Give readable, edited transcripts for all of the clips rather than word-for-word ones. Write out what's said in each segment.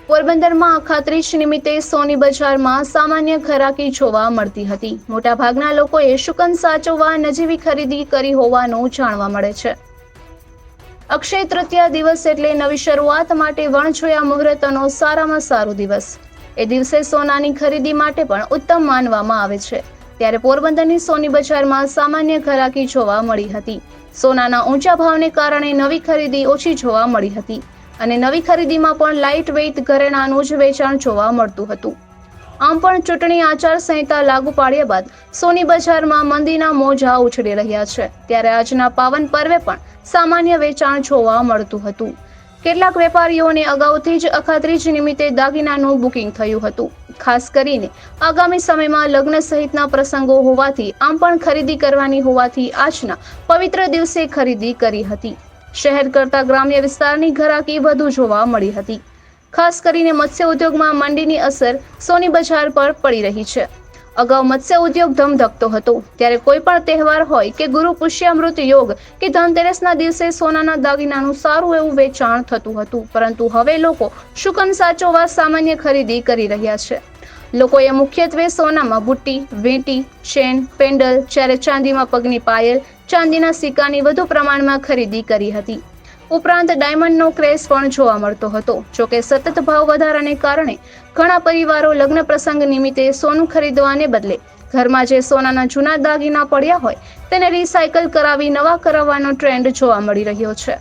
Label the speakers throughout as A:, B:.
A: પોરબંદરમાં અખાત્રીજ નિમિત્તે સોની બજારમાં સામાન્ય ઘરાકી જોવા મળતી હતી। મોટાભાગના લોકોએ શુકન સાચવવા નજીવી ખરીદી કરી હોવાનું જાણવા મળે છે। અક્ષય તૃતીયા દિવસ એટલે નવી શરૂઆત માટે વણજોયા મુહૂર્તનો સારામાં સારો દિવસ। એ દિવસે સોનાની ખરીદી માટે પણ ઉત્તમ માનવામાં આવે છે। ત્યારે પોરબંદરની સોની બજારમાં સામાન્ય ઘરાકી જોવા મળી હતી। સોનાના ઊંચા ભાવને કારણે નવી ખરીદી ઓછી જોવા મળી હતી અને નવી ખરીદીમાં પણ લાઇટ વેઇટ ઘરેણાંનું જ વેચાણ જોવા મળતું હતું। આમ પણ ચૂંટણી આચાર સંહિતા લાગુ પાડ્યા બાદ સોની બજારમાં મંદીના મોજા ઉછળી રહ્યા છે। ત્યારે આજના પાવન પર્વે પણ સામાન્ય વેચાણ જોવા મળતું હતું। કેટલાક વેપારીઓને અગાઉથી જ અખાત્રીજ નિમિત્તે દાગીનાનું બુકિંગ થયું હતું। ખાસ કરીને આગામી સમયમાં લગ્ન સહિતના પ્રસંગો હોવાથી આમ પણ ખરીદી કરવાની હોવાથી આજના પવિત્ર દિવસે ખરીદી કરી હતી। શહેર કરતા ગ્રામ્ય વિસ્તારની ઘરાકી વધુ જોવા મળી હતી। ખાસ કરીને મત્સ્ય ઉદ્યોગમાં મંદીની અસર સોની બજાર પર પડી રહી છે। અગાઉ મત્સ્ય ઉદ્યોગ ધમધકતો હતો, ત્યારે કોઈ પણ તહેવાર હોય કે ગુરુ પુષ્યામૃત યોગ કે ધનતેરસના દિવસે સોનાના દાગીનાનું સારું એવું વેચાણ થતું હતું। પરંતુ હવે લોકો શુકન સાચવવા સામાન્ય ખરીદી કરી રહ્યા છે। લોકોએ મુખ્યત્વે સોનામાં બુટ્ટી, વીંટી, ચેન, પેન્ડલ, જ્યારે ચાંદીમાં પગની પાયલ, ચાંદીના સિક્કાની વધુ પ્રમાણમાં ખરીદી કરી હતી। ઉપરાંત ડાયમંડનો ક્રેઝ પણ જોવા મળતો હતો। જોકે સતત ભાવ વધારાને કારણે ઘણા પરિવારો લગ્ન પ્રસંગ નિમિત્તે સોનું ખરીદવાને બદલે ઘરમાં જે સોનાના જૂના દાગીના પડ્યા હોય તેને રિસાયકલ કરાવી નવા કરાવવાનો ટ્રેન્ડ જોવા મળી રહ્યો છે।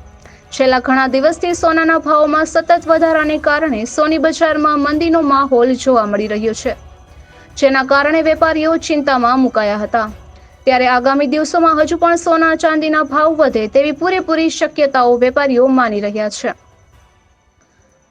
A: છેલ્લા ઘણા દિવસથી સોનાના ભાવોમાં સતત વધારાને કારણે સોની બજારમાં મંદીનો માહોલ જોવા મળી રહ્યો છે, જેના કારણે વેપારીઓ ચિંતામાં મુકાયા હતા। ત્યારે આગામી દિવસોમાં હજુ પણ સોના ચાંદીના ભાવ વધે તેવી પૂરેપૂરી શક્યતાઓ વેપારીઓ માની રહ્યા છે,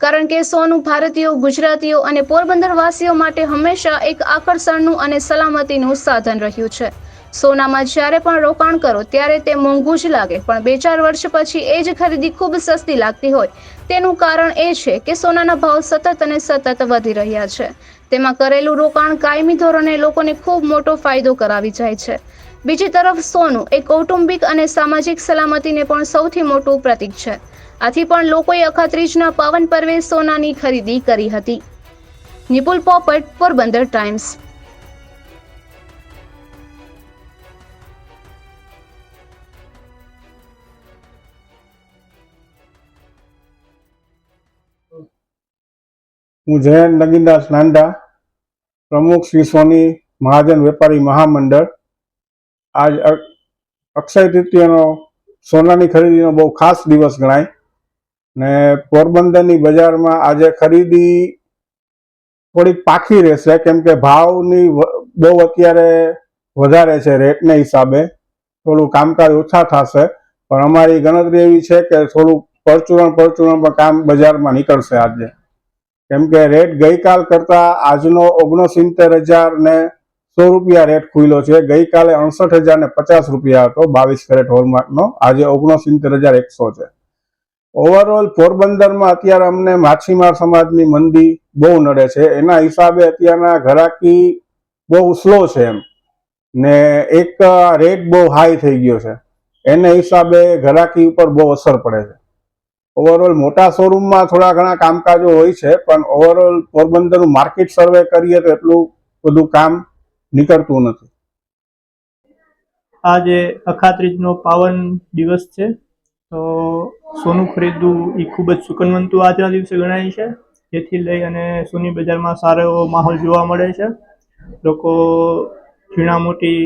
A: કારણ કે સોનું ભારતીયો, ગુજરાતીઓ અને પોરબંદરવાસીઓ માટે હંમેશા એક આકર્ષણનું અને સલામતીનું સાધન રહ્યું છે। સોનામાં જ્યારે પણ રોકાણ કરો ત્યારે તે મોંઘું જ લાગે, પણ 2-4 વર્ષ પછી એ જ ખરીદી ખૂબ સસ્તી લાગતી હોય તેનું કારણ એ છે કે સોનાના ભાવ સતત અને સતત વધી રહ્યા છે। તેમાં કરેલું રોકાણ કાયમી ધોરણે લોકોને ખૂબ મોટો ફાયદો કરાવી જાય છે। બીજી તરફ સોનું એ કૌટુંબિક અને સામાજિક સલામતીને પણ સૌથી મોટું પ્રતીક છે। આથી પણ લોકોએ અખાત્રીજના પાવન પર્વે સોનાની ખરીદી કરી હતી। નિપુલ પોપટ, પોરબંદર ટાઈમ્સ।
B: હું જયંત નગીનદાસ નાંદા, પ્રમુખ શ્રી સોની મહાજન વેપારી મહામંડળ। આજ અક્ષય તૃતીયાનો સોનાની ખરીદીનો બહુ ખાસ દિવસ ગણાય ને પોરબંદરની બજારમાં આજે ખરીદી થોડીક પાકી રહેશે, કેમ કે ભાવની બહુ અત્યારે વધારે છે। રેટના હિસાબે થોડું કામકાજ ઓછા થશે, પણ અમારી ગણતરી એવી છે કે થોડુંક પરચુરણ પણ કામ બજારમાં નીકળશે આજે, કેમ કે રેટ ગઈકાલ કરતા આજનો 69,100 રૂપિયા રેટ ખુલ્યો છે। ગઈકાલે 68,050 રૂપિયા હતો 22 કેરેટ હોલમાર્કનો, આજે 69,100 છે। ઓવરઓલ પોરબંદરમાં અત્યારે અમને માછીમાર સમાજની મંદી બહુ નડે છે, એના હિસાબે અત્યારના ઘરાકી બહુ સ્લો છે એમ ને એક રેટ બહુ હાઈ થઈ ગયો છે, એને હિસાબે ઘરાકી ઉપર બહુ અસર પડે છે। ઓવરઓલ મોટા શોરૂમમાં થોડા ઘણા કામકાજો હોય છે, પણ ઓવરઓલ પોરબંદરનું માર્કેટ સર્વે કરીએ તો એટલું બધું કામ નીકળતું નથી।
C: આજે અખાત્રીજનો પાવન દિવસ છે, તો સોનું ખરીદવું એ ખૂબ જ સુકનવંતું આજના દિવસે ગણાય છે। જેથી લઈ અને સોની બજારમાં સારો એવો માહોલ જોવા મળે છે। લોકો ઝીણા મોટી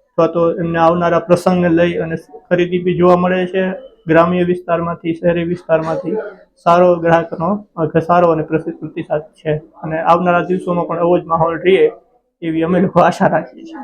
C: અથવા તો એમને આવનારા પ્રસંગને લઈ અને ખરીદી બી જોવા મળે છે। ગ્રામ્ય વિસ્તારમાંથી, શહેરી વિસ્તારમાંથી સારો ગ્રાહકનો સારો અને પ્રતિસાદ છે, અને આવનારા દિવસોમાં પણ આવો જ માહોલ રહે એવી અમે લોકો આશા રાખીએ છીએ।